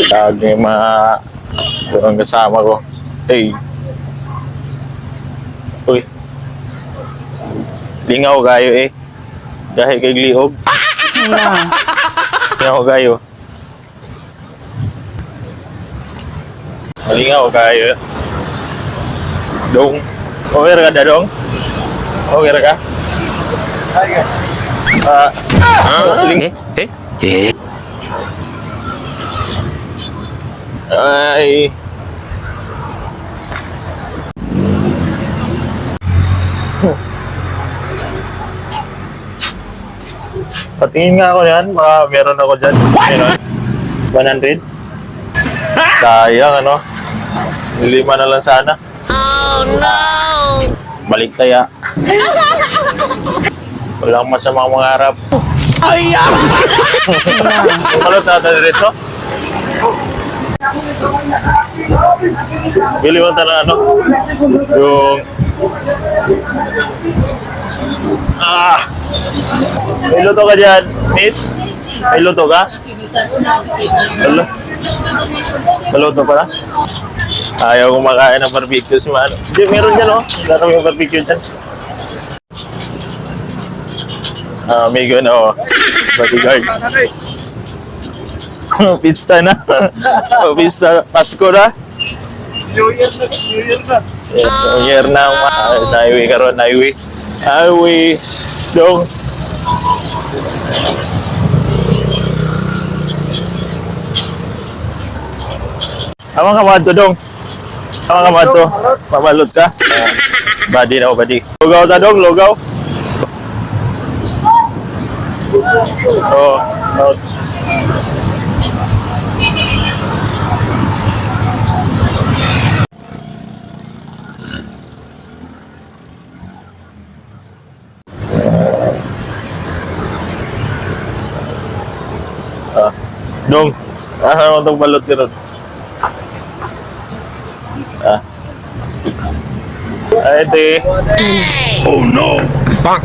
Tawag niya yung mga ang kasama ko. Hey. Uy. Lingaw kayo eh. Dahil kay Liog. Lingaw kayo. Lingaw kayo. Dong. Okay ka na dong? Okay ka? Ay. Patingin nga ako yan, baka meron ako dyan. Meron? 100? Sayang ano? 5 na lang sana. Oh no! Balik kaya. Walang masamang mangarap. Ay! Kalot natin dito. Bili mo talaga ano? Yung... May luto ka dyan, miss? May luto ka? Maluto pa na? Ayaw kumakain ng barbecue si Mano. Hindi, meron dyan oh. Meron yung barbecue dyan. Amigo na oh. Bodyguard. Pista na. Pista. Pasko na. New Year na. New Year na. Yes, New Year na. Naiwi ka ron. Naiwi. Naiwi. Dong. Amang kamadto dong. Amang kamadto. Mamalot ka. Badi na o badi. Lugaw ta dong. Lugaw. Oh. Dong. Ano itong balot ka ron? Ay, ito eh. Oh no! Bang!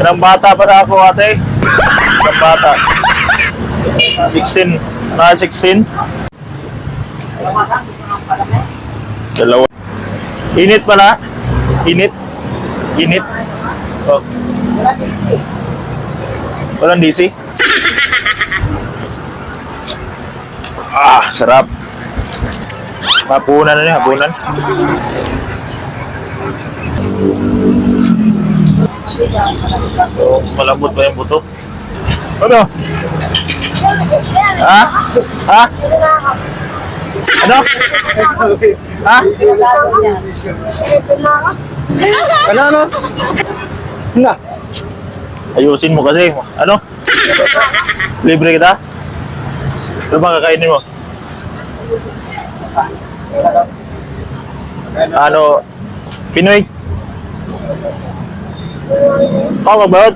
Ilang bata pa na ako ate? Ilang bata? 16. Mga 16? Dalawa. Init pa na? Init? Init? Oh. Walang DC? Sarap. Hapunan na niya, hapunan. So, malambot pa yung buto. Ano? Ha? Ha? Ano? Ha? Ano? Na. Ayusin mo kasi. Ano? Libre kita? Ano bang kakainin mo? Ano? Pinoy? Magbayad?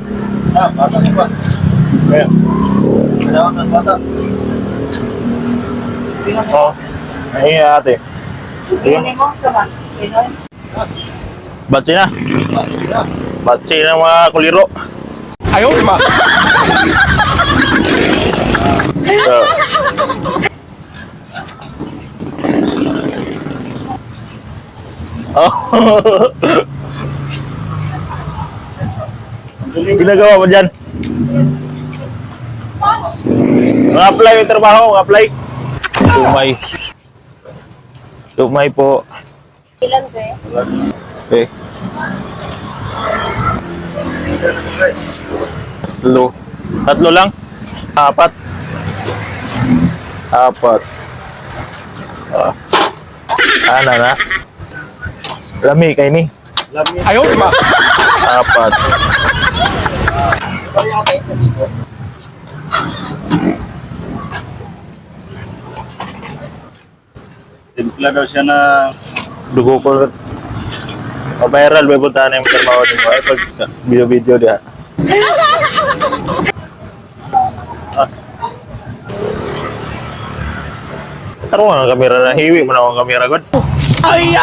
Bata pa. Kaya. Kailangan bata. Oo. Ay, ate. Batsi na. Batsi na mga kuliro. Ayaw, ma. So, oh. Ginagawa mo dyan? Mag-apply yung trabaho, mag-apply. Tumay. Tumay po. Ilan ba eh? Okay. Tatlo lang? Apat? Apat. Ano na? Lami kayo ni? Ayaw, ma. Apat. Timpla daw siya na Dugo ko. Viral, may punta na yung trabaho nito. Ay, pag video-video diha. Taro nga ang kamera na hiwi mo na akong kamera, God. Ay!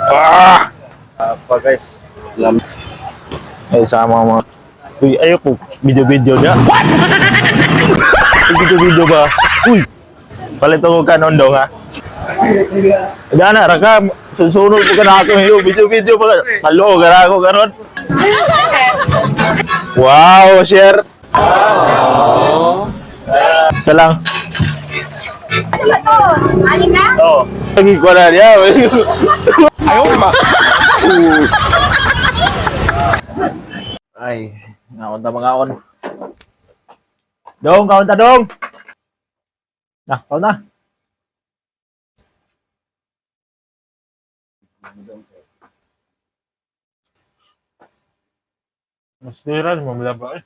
Ah! Apa guys? Lam. Ay, sama mga... Uy, ayoko. Video-video niya. What? Video-video ba? Uy! Palit ako kanon daw ha. Gana, raka. Susunod po ka na ako yung video-video pa. Halo, gara ako karon. Wow, share. Isa lang. Ano ba to? Ani ka? Oo. Lagi ko na niya. Ayaw ma. Ay, nakunta mga akon. Dong, kaunta dong. Nah, kaunta. Mas tira, mamala ba eh.